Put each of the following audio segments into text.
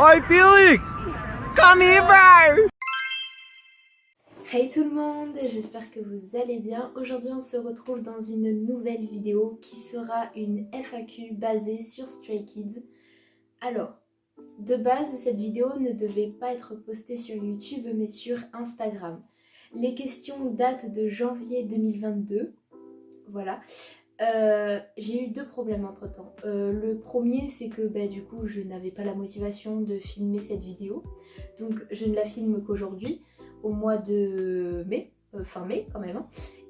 Oi Félix! Come here, bro! Hey tout le monde, j'espère que vous allez bien. Aujourd'hui on se retrouve dans une nouvelle vidéo qui sera une FAQ basée sur Stray Kids. Alors, de base cette vidéo ne devait pas être postée sur YouTube mais sur Instagram. Les questions datent de janvier 2022, voilà. J'ai eu deux problèmes entre temps. Le premier c'est que du coup je n'avais pas la motivation de filmer cette vidéo, donc je ne la filme qu'aujourd'hui, au mois de mai, fin mai quand même.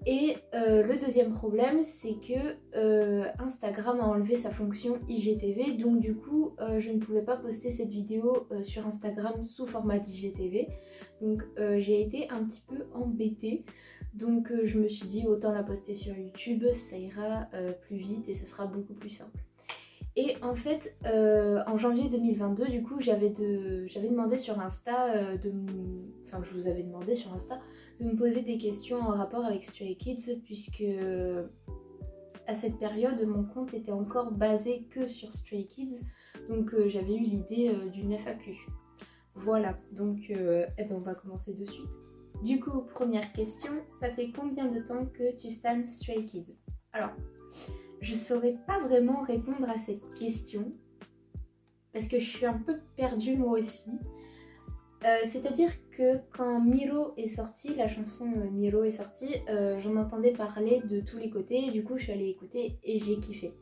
Et le deuxième problème c'est que Instagram a enlevé sa fonction IGTV, donc du coup je ne pouvais pas poster cette vidéo sur Instagram sous format d'IGTV, donc j'ai été un petit peu embêtée. Donc je me suis dit autant la poster sur YouTube, ça ira plus vite et ça sera beaucoup plus simple. Et en fait en janvier 2022 du coup j'avais demandé sur Insta, je vous avais demandé sur Insta de me poser des questions en rapport avec Stray Kids, puisque à cette période mon compte était encore basé que sur Stray Kids, donc j'avais eu l'idée d'une FAQ. Voilà, donc on va commencer de suite. Du coup, première question, ça fait combien de temps que tu stans Stray Kids? Alors, je saurais pas vraiment répondre à cette question parce que je suis un peu perdue moi aussi. C'est-à-dire que quand Miro est sorti, la chanson Miro est sortie, j'en entendais parler de tous les côtés et du coup je suis allée écouter et j'ai kiffé.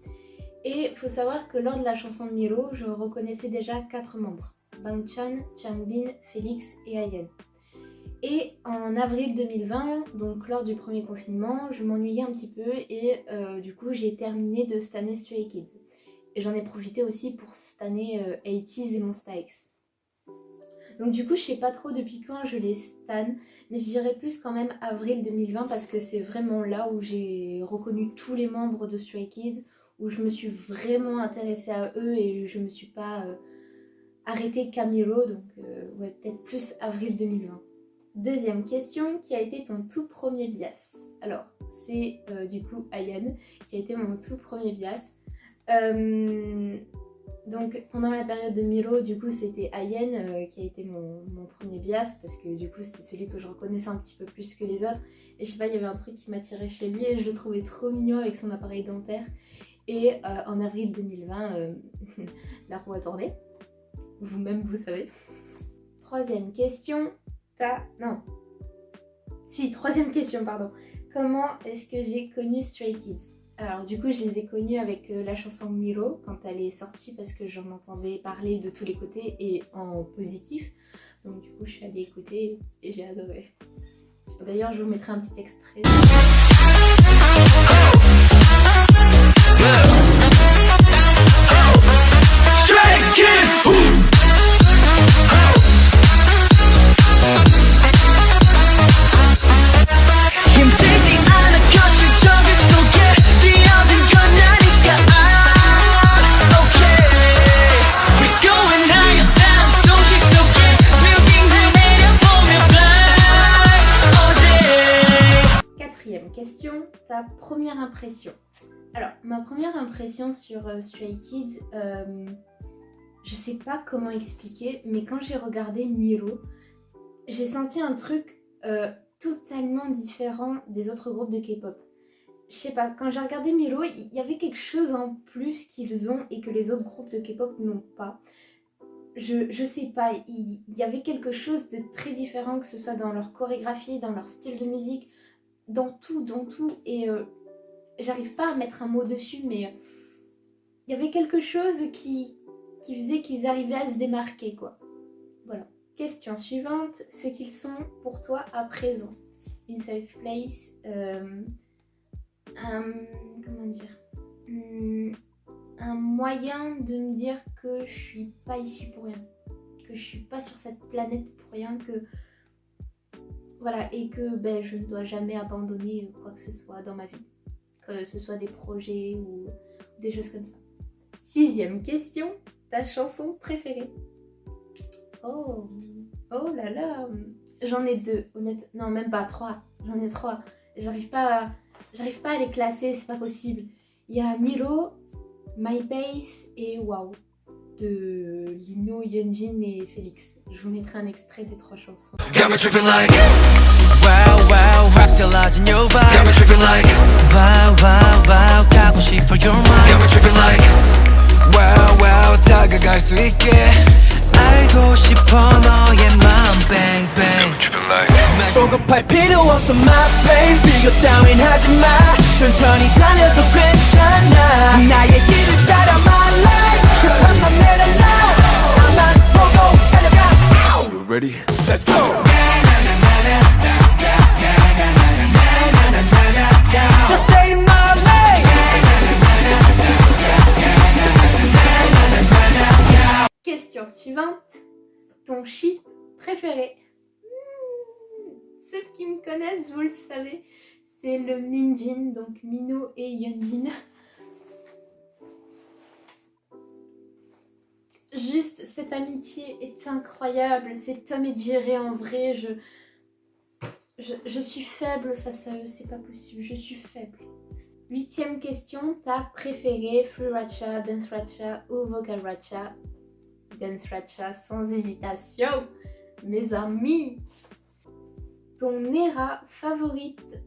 Et faut savoir que lors de la chanson Miro, je reconnaissais déjà 4 membres: Bangchan, Changbin, Félix et Ayen. Et en avril 2020, donc lors du premier confinement, je m'ennuyais un petit peu et du coup j'ai terminé de stanner Stray Kids. Et j'en ai profité aussi pour stanner 80s et Monsta X. Donc du coup je sais pas trop depuis quand je les stan, mais je dirais plus quand même avril 2020 parce que c'est vraiment là où j'ai reconnu tous les membres de Stray Kids, où je me suis vraiment intéressée à eux et je me suis pas arrêtée qu'à Miro, donc ouais, peut-être plus avril 2020. Deuxième question, qui a été ton tout premier bias? Alors, c'est du coup Ayen qui a été mon tout premier bias. Donc pendant la période de Miro, du coup c'était Ayen qui a été mon premier bias, parce que du coup c'était celui que je reconnaissais un petit peu plus que les autres. Et je sais pas, il y avait un truc qui m'attirait chez lui et je le trouvais trop mignon avec son appareil dentaire. Et en avril 2020, la roue a tourné. Vous-même vous savez. Troisième question. Troisième question, pardon. Comment est-ce que j'ai connu Stray Kids? Alors du coup je les ai connus avec la chanson Miro quand elle est sortie, parce que j'en entendais parler de tous les côtés et en positif. Donc du coup je suis allée écouter et j'ai adoré. D'ailleurs je vous mettrai un petit extrait. Stray Kids! Question, ta première impression. Alors, ma première impression sur Stray Kids, je sais pas comment expliquer, mais quand j'ai regardé Miro, j'ai senti un truc totalement différent des autres groupes de K-pop. Je sais pas, quand j'ai regardé Miro, il y avait quelque chose en plus qu'ils ont et que les autres groupes de K-pop n'ont pas. Je sais pas, il y avait quelque chose de très différent, que ce soit dans leur chorégraphie, dans leur style de musique, dans tout, et j'arrive pas à mettre un mot dessus, mais il y avait quelque chose qui faisait qu'ils arrivaient à se démarquer, quoi. Voilà. Question suivante, ce qu'ils sont pour toi à présent. Une safe place, un moyen de me dire que je suis pas ici pour rien, que je suis pas sur cette planète pour rien, que voilà, et que je ne dois jamais abandonner quoi que ce soit dans ma vie, que ce soit des projets ou des choses comme ça. Sixième question, ta chanson préférée? Oh là là, j'en ai deux, honnêtement, non même pas trois, j'en ai trois. J'arrive pas à les classer, c'est pas possible. Il y a Miro, My Pace et Wow. de Lino, Yeonjin et Félix. Je vous mettrai un extrait des 3 chansons. Got me tripping like wow wow 확 달라진 your vibe Got me tripping like wow wow wow 가고 싶어 your mind Got me tripping like wow wow 다가갈 수 있게 알고 싶어 너의 마음 bang bang Got me tripping like 조급할 필요 없어 my babe 비교 따윈 하지마 천천히 달려도 괜찮아 나의 길을 따라 my life 급한 맘 내려놔 나만 보고 달려가 You ready? Let's go! Just stay in my lane. Question suivante. Ton chip préféré? Ceux qui me connaissent, vous le savez, c'est le Minjin, donc Mino et Yeonjin. Juste, cette amitié est incroyable, c'est Tom et Jerry en vrai, je suis faible face à eux, c'est pas possible, je suis faible. 8e question, ta préférée, Free Ratcha, Dance Ratcha ou Vocal Ratcha? Dance Ratcha sans hésitation, mes amis. Ton era favorite?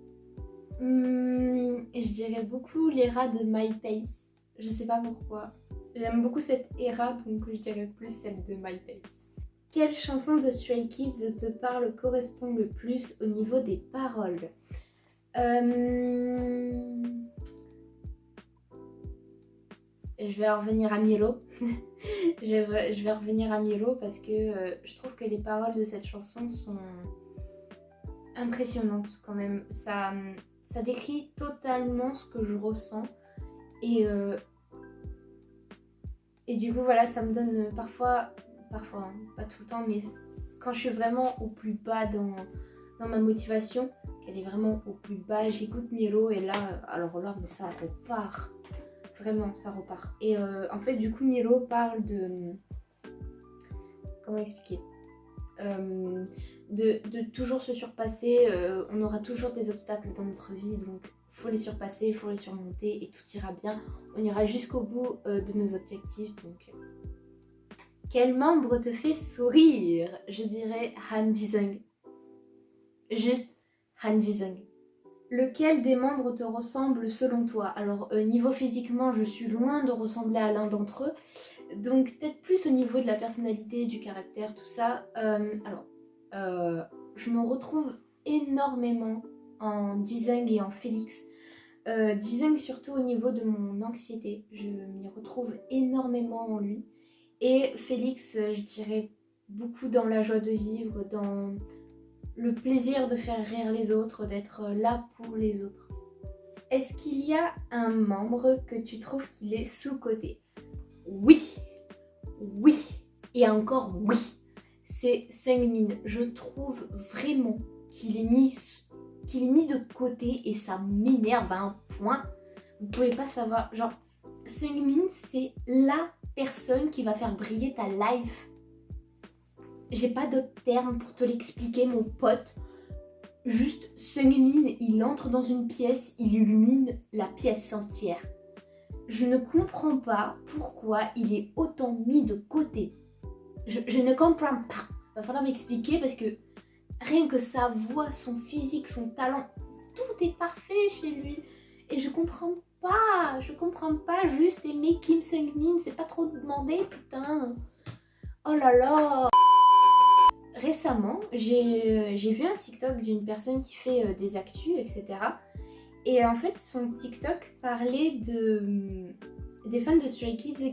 Je dirais beaucoup l'era de MySpace, je sais pas pourquoi. J'aime beaucoup cette era, donc je dirais plus celle de MySpace. Quelle chanson de Stray Kids te parle, correspond le plus au niveau des paroles? Je vais revenir à Milo. je vais revenir à Milo parce que je trouve que les paroles de cette chanson sont impressionnantes quand même. Ça décrit totalement ce que je ressens et du coup voilà, ça me donne parfois hein, pas tout le temps, mais quand je suis vraiment au plus bas dans ma motivation, qu'elle est vraiment au plus bas, j'écoute Milo et là, alors là, mais ça repart. Vraiment, ça repart. Et en fait, du coup, Milo parle de... Comment expliquer, de toujours se surpasser. On aura toujours des obstacles dans notre vie, donc faut les surpasser, il faut les surmonter et tout ira bien. On ira jusqu'au bout de nos objectifs. Donc, quel membre te fait sourire? Je dirais Han Ji-sung. Juste Han Ji-sung. Lequel des membres te ressemble selon toi? Alors, niveau physiquement, je suis loin de ressembler à l'un d'entre eux. Donc, peut-être plus au niveau de la personnalité, du caractère, tout ça. Je me retrouve énormément en Ji-sung et en Félix. Ji-sung surtout au niveau de mon anxiété. Je m'y retrouve énormément en lui. Et Félix, je dirais beaucoup dans la joie de vivre, dans le plaisir de faire rire les autres, d'être là pour les autres. Est-ce qu'il y a un membre que tu trouves qu'il est sous-coté? Oui, oui, et encore oui. C'est Seungmin. Je trouve vraiment qu'il est mis de côté et ça m'énerve à un point. Vous pouvez pas savoir. Genre, Seungmin, c'est la personne qui va faire briller ta life. J'ai pas d'autres termes pour te l'expliquer, mon pote. Juste, Seungmin, il entre dans une pièce, il illumine la pièce entière. Je ne comprends pas pourquoi il est autant mis de côté. Je ne comprends pas. Va falloir m'expliquer parce que rien que sa voix, son physique, son talent, tout est parfait chez lui. Et je comprends pas juste aimer Kim Seungmin, c'est pas trop demandé, putain. Oh là là. Récemment, j'ai vu un TikTok d'une personne qui fait des actus, etc. Et en fait, son TikTok parlait des fans de Stray Kids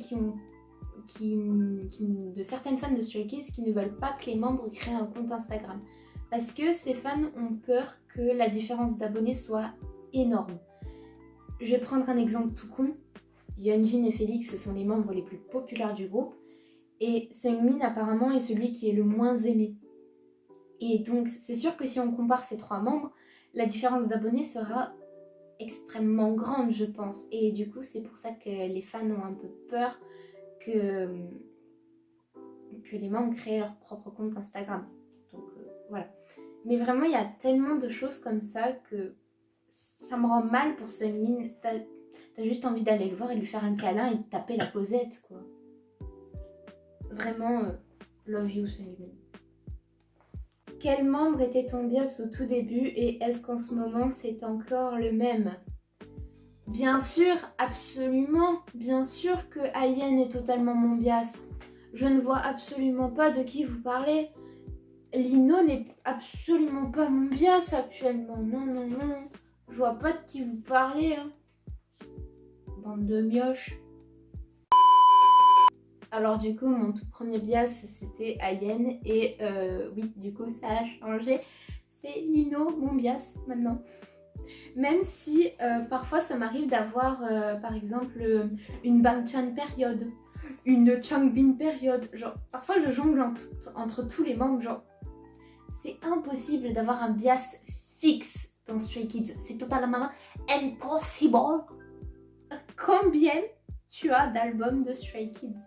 de certaines fans de Stray Kids qui ne veulent pas que les membres créent un compte Instagram. Parce que ces fans ont peur que la différence d'abonnés soit énorme. Je vais prendre un exemple tout con. Yeonjin et Félix sont les membres les plus populaires du groupe. Et Seungmin apparemment est celui qui est le moins aimé. Et donc c'est sûr que si on compare ces 3 membres, la différence d'abonnés sera extrêmement grande, je pense. Et du coup c'est pour ça que les fans ont un peu peur que les membres créent leur propre compte Instagram. Donc voilà. Mais vraiment il y a tellement de choses comme ça que ça me rend mal pour Seungmin. T'as juste envie d'aller le voir et lui faire un câlin et de taper la causette, quoi. Vraiment, love you, Sunnymin. Quel membre était ton bias au tout début et est-ce qu'en ce moment c'est encore le même? Bien sûr, absolument. Bien sûr que Ayen est totalement mon bias. Je ne vois absolument pas de qui vous parlez. Lino n'est absolument pas mon bias actuellement. Non, non, non. Je vois pas de qui vous parlez. Hein. Bande de mioches. Alors du coup, mon tout premier bias, c'était Ayen. Et oui, du coup, ça a changé. C'est Lino, mon bias, maintenant. Même si parfois ça m'arrive d'avoir par exemple une Bangchan période, une Changbin période, genre parfois je jongle entre tous les membres, genre c'est impossible d'avoir un bias fixe dans Stray Kids, c'est totalement impossible. Combien tu as d'albums de Stray Kids?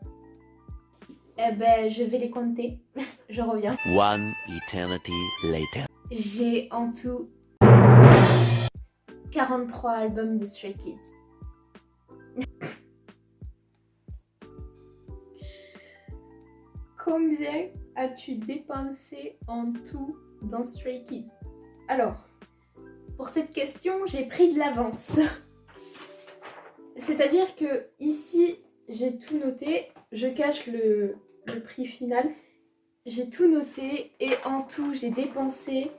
Eh ben je vais les compter, je reviens. One eternity later. J'ai en tout 43 albums de Stray Kids. Combien as-tu dépensé en tout dans Stray Kids? Alors, pour cette question, j'ai pris de l'avance. C'est-à-dire que ici, j'ai tout noté. Je cache le prix final. J'ai tout noté et en tout, j'ai dépensé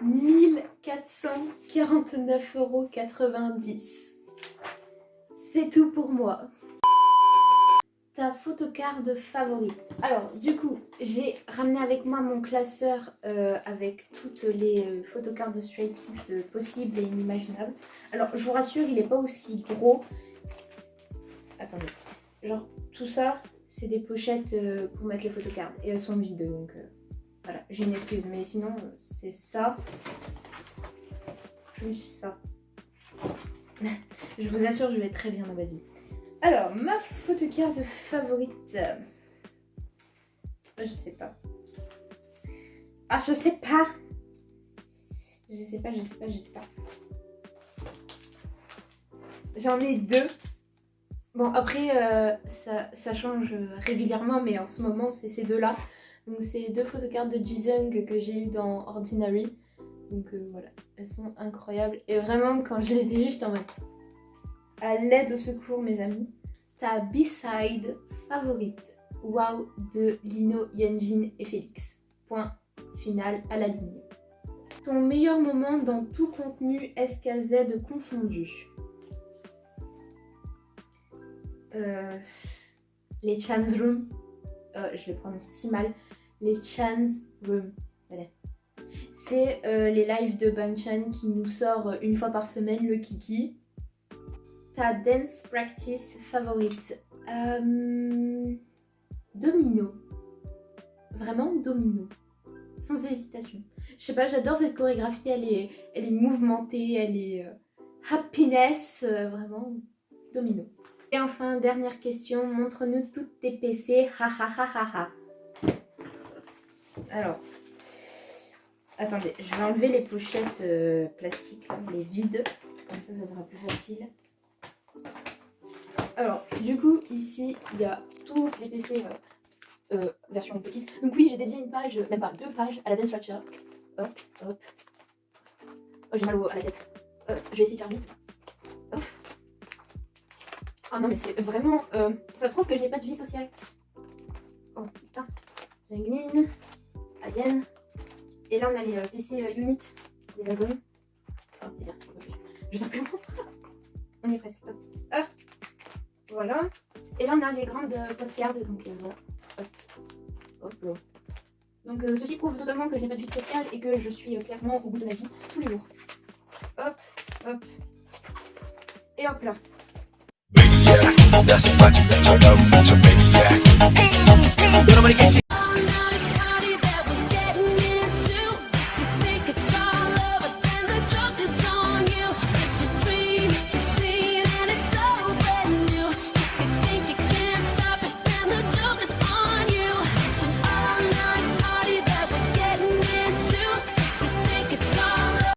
1449,90 €. C'est tout pour moi. Ta photocard favorite. Alors du coup, j'ai ramené avec moi mon classeur avec toutes les photocards de Stray Kids possibles et inimaginables. Alors je vous rassure, il n'est pas aussi gros. Attendez. Genre tout ça, c'est des pochettes pour mettre les photocards. Et elles sont vides donc... Voilà, j'ai une excuse, mais sinon c'est ça, plus ça. Je vous assure, je vais très bien dans ma vie. Alors, ma photocard favorite. Je sais pas. Ah, je sais pas. Je sais pas. J'en ai deux. Bon, après, ça change régulièrement, mais en ce moment, c'est ces deux-là. Donc c'est deux photocards de Jisung que j'ai eu dans Ordinary. Donc voilà, elles sont incroyables. Et vraiment, quand je les ai eues, j'étais en mode à l'aide au secours, mes amis. Ta B-side favorite. Wow de Lino, Yeonjin et Félix. Point final à la ligne. Ton meilleur moment dans tout contenu SKZ confondu. Les Chan's Room. Je le prononce si mal. Les Chan's Room. Voilà. C'est les lives de Bangchan qui nous sort une fois par semaine le Kiki. Ta dance practice favorite. Domino. Vraiment Domino. Sans hésitation. Je sais pas, j'adore cette chorégraphie. Elle est mouvementée, elle est happiness. Vraiment Domino. Et enfin, dernière question, montre-nous toutes tes PC, ha ha ha ha ha. Alors, attendez, je vais enlever les pochettes plastiques, là, les vides, comme ça sera plus facile. Alors, du coup, ici, il y a toutes les PC version petite. Donc oui, j'ai dédié une page, même pas 2 pages à la Dance Structure. Hop, hop. Oh, j'ai mal à la tête. Je vais essayer de faire vite. Hop. Oh non mais c'est vraiment... ça prouve que je n'ai pas de vie sociale. Oh putain. Sunmin, Ayen. Et là on a les PC unit des albums. Oh bizarre, je sais plus. On y est presque. Ah. Voilà. Et là on a les grandes postcards. Donc voilà. Hop. Hop là. Donc ceci prouve totalement que je n'ai pas de vie sociale et que je suis clairement au bout de ma vie tous les jours. Hop. Hop. Et hop là. That's what you think, so maniac.